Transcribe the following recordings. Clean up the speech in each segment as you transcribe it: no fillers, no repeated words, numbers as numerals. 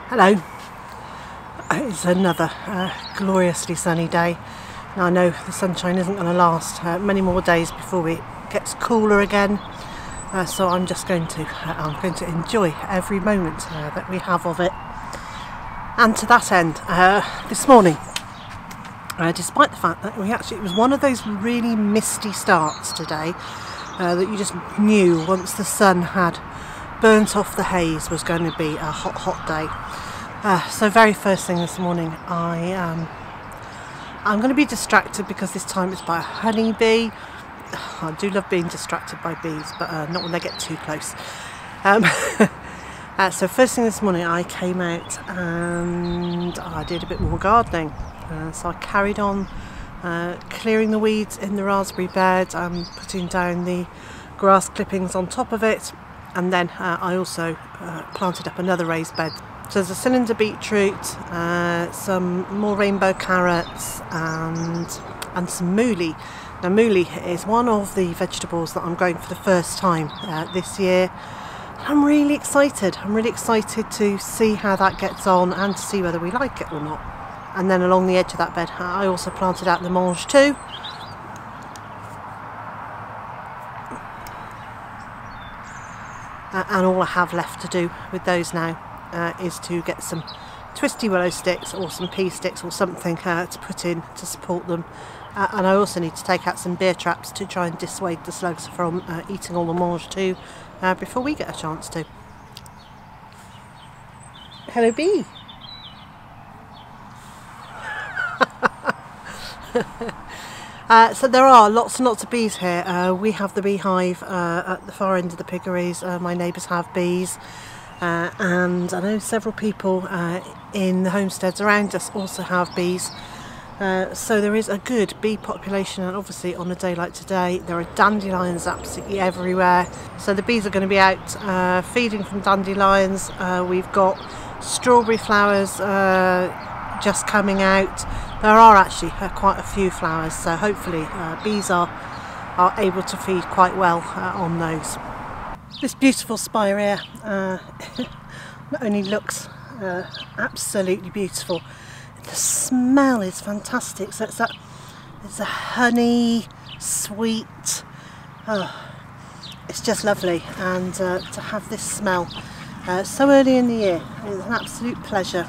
Hello. It's another gloriously sunny day. Now I know the sunshine isn't going to last many more days before it gets cooler again. So I'm just going to enjoy every moment that we have of it. And to that end, this morning, despite the fact that it was one of those really misty starts today, that you just knew once the sun had burnt off the haze was going to be a hot day. So very first thing this morning, I'm going to be distracted because this time it's by a honeybee. I do love being distracted by bees, but not when they get too close. So first thing this morning I came out and I did a bit more gardening. So I carried on clearing the weeds in the raspberry bed and putting down the grass clippings on top of it, and then I also planted up another raised bed. So there's a cylinder beetroot, some more rainbow carrots and some mooli. Now mooli is one of the vegetables that I'm growing for the first time this year. I'm really excited. I'm really excited to see how that gets on and to see whether we like it or not. And then along the edge of that bed I also planted out the mange too. And all I have left to do with those now is to get some twisty willow sticks or some pea sticks or something to put in to support them. And I also need to take out some beer traps to try and dissuade the slugs from eating all the mange too before we get a chance to. Hello bee! So there are lots and lots of bees here. We have the beehive at the far end of the piggeries. My neighbours have bees, and I know several people in the homesteads around us also have bees. So there is a good bee population, and obviously on a day like today there are dandelions absolutely everywhere. So the bees are going to be out feeding from dandelions. We've got strawberry flowers just coming out. There are actually quite a few flowers, so hopefully bees are able to feed quite well on those. This beautiful spirea not only looks absolutely beautiful, the smell is fantastic. So it's a honey, sweet, it's just lovely, and to have this smell so early in the year is an absolute pleasure.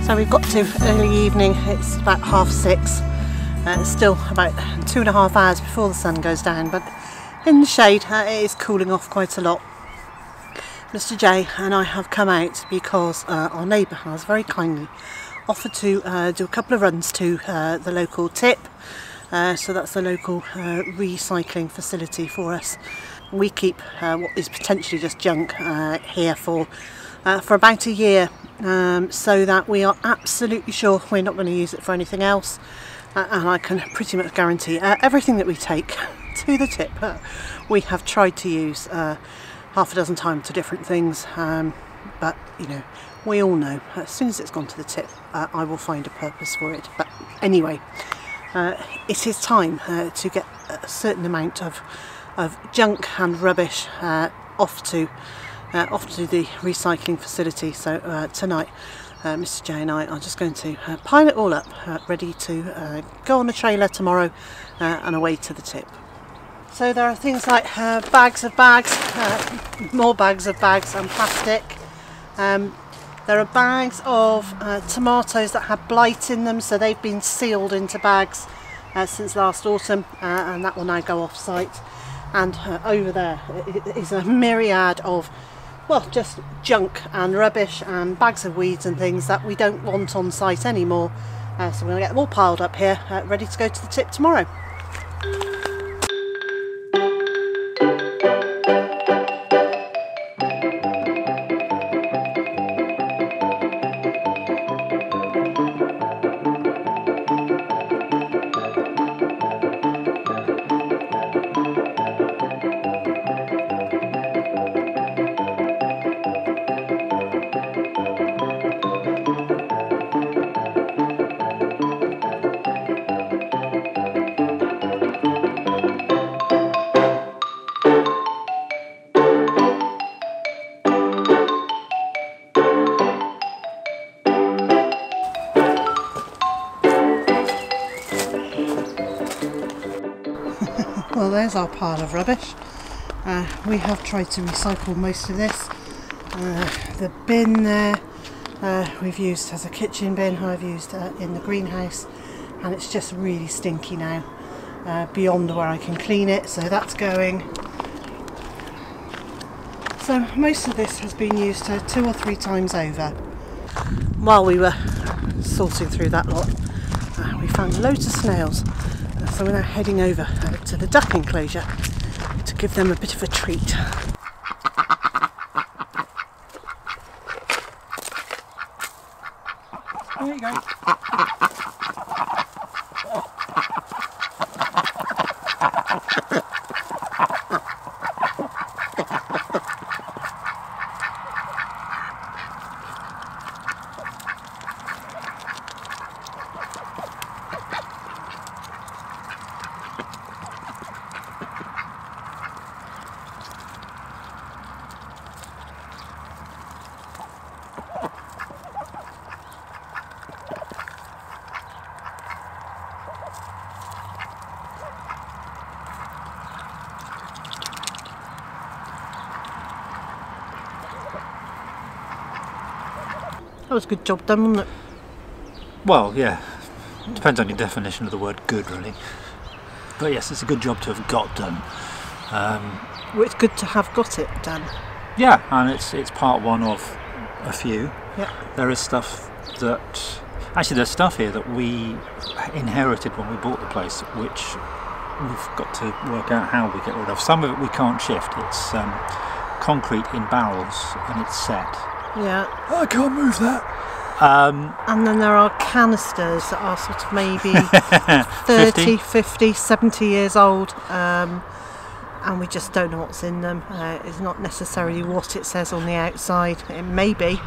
So we've got to early evening, it's about 6:30. It's still about 2.5 hours before the sun goes down, but in the shade it is cooling off quite a lot. Mr. J and I have come out because our neighbour has very kindly offered to do a couple of runs to the local tip. So that's the local recycling facility for us. We keep what is potentially just junk here for about a year, so that we are absolutely sure we're not going to use it for anything else, and I can pretty much guarantee everything that we take to the tip we have tried to use half a dozen times to different things, but you know, we all know as soon as it's gone to the tip I will find a purpose for it. But anyway, it is time to get a certain amount of junk and rubbish off to the recycling facility. So tonight Mr. J and I are just going to pile it all up, ready to go on a trailer tomorrow and away to the tip. So there are things like bags of bags, more bags of bags and plastic. There are bags of tomatoes that have blight in them, so they've been sealed into bags since last autumn, and that will now go off site. And over there is a myriad of, well, just junk and rubbish and bags of weeds and things that we don't want on site anymore. So we're going to get them all piled up here, ready to go to the tip tomorrow. Well, there's our pile of rubbish. We have tried to recycle most of this. The bin there we've used as a kitchen bin, I've used in the greenhouse, and it's just really stinky now, beyond where I can clean it, so that's going. So most of this has been used 2 or 3 times over. While we were sorting through that lot, we found loads of snails. So we're now heading over to the duck enclosure to give them a bit of a treat. There you go. That was a good job done, wasn't it? Well, yeah. Depends on your definition of the word good, really. But yes, it's a good job to have got done. Well, it's good to have got it done. Yeah, and it's part one of a few. Yeah. There is stuff that... Actually, there's stuff here that we inherited when we bought the place, which we've got to work out how we get rid of. Some of it we can't shift. It's concrete in barrels, and it's set. Yeah. I can't move that. And then there are canisters that are sort of maybe 30, 50, 70 years old, and we just don't know what's in them. It's not necessarily what it says on the outside. It may be.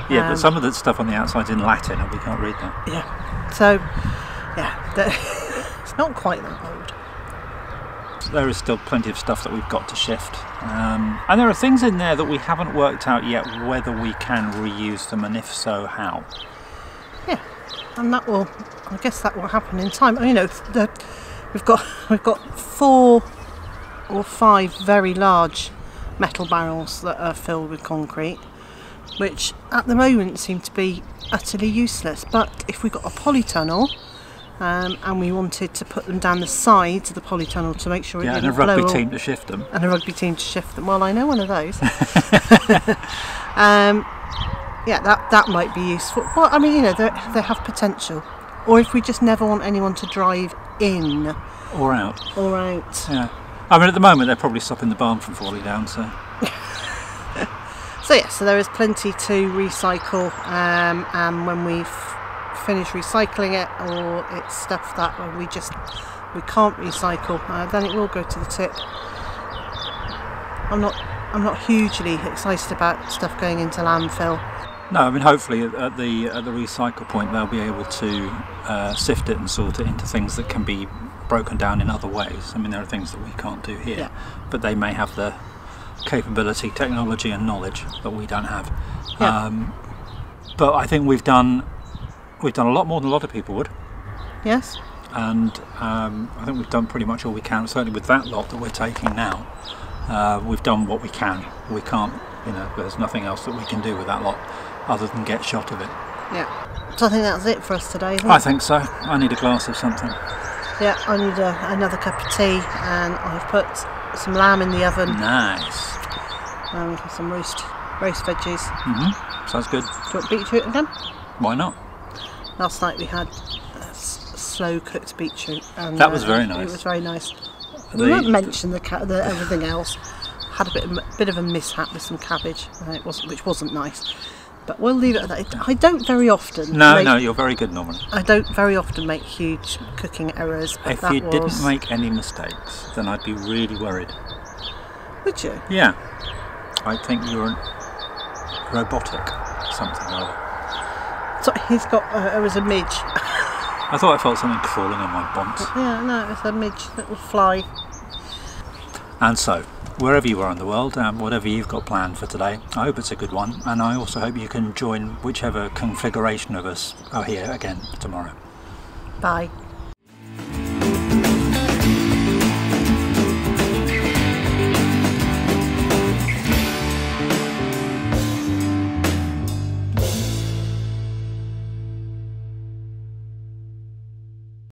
Yeah, but some of the stuff on the outside's in Latin and we can't read that. Yeah. So, yeah, it's not quite that old. There is still plenty of stuff that we've got to shift. And there are things in there that we haven't worked out yet whether we can reuse them, and if so, how. Yeah, and that will, I guess that will happen in time. You know, we've got 4 or 5 very large metal barrels that are filled with concrete, which at the moment seem to be utterly useless. But if we got a polytunnel, and we wanted to put them down the sides of the polytunnel to make sure it didn't blow. And a rugby team to shift them. And a rugby team to shift them. Well, I know one of those. Yeah, that might be useful. Well, I mean, you know, they have potential. Or if we just never want anyone to drive in. Or out. Or out. Yeah. I mean, at the moment they're probably stopping the barn from falling down, so... So there is plenty to recycle, and when we've finished recycling it, or it's stuff that we can't recycle, then it will go to the tip. I'm not hugely excited about stuff going into landfill. No, I mean, hopefully at the recycle point they'll be able to sift it and sort it into things that can be broken down in other ways. I mean, there are things that we can't do here, yeah, but they may have the capability, technology and knowledge that we don't have. Yeah. But I think we've done a lot more than a lot of people would. Yes. and I think we've done pretty much all we can. Certainly with that lot that we're taking now, we've done what we can. We can't, there's nothing else that we can do with that lot other than get shot of it. Yeah. So I think that's it for us today, isn't it? I think so. I need a glass of something. Yeah, I need another cup of tea, and I've put some lamb in the oven. Nice. Some roast veggies. Sounds good. Do you want beetroot again? Why not? Last night we had slow cooked beetroot, and that was very nice. It was very nice. We won't mention the everything else. Had a bit of a mishap with some cabbage, which wasn't nice. But we'll leave it at that. I don't very often. No, you're very good normally. I don't very often make huge cooking errors. But if you didn't make any mistakes, then I'd be really worried. Would you? Yeah. I think you're robotic, something or other. So he's got. It was a midge. I thought I felt something crawling on my bonnet. Yeah, no, it was a midge, little fly. And so, wherever you are in the world, whatever you've got planned for today, I hope it's a good one, and I also hope you can join whichever configuration of us are here again tomorrow. Bye.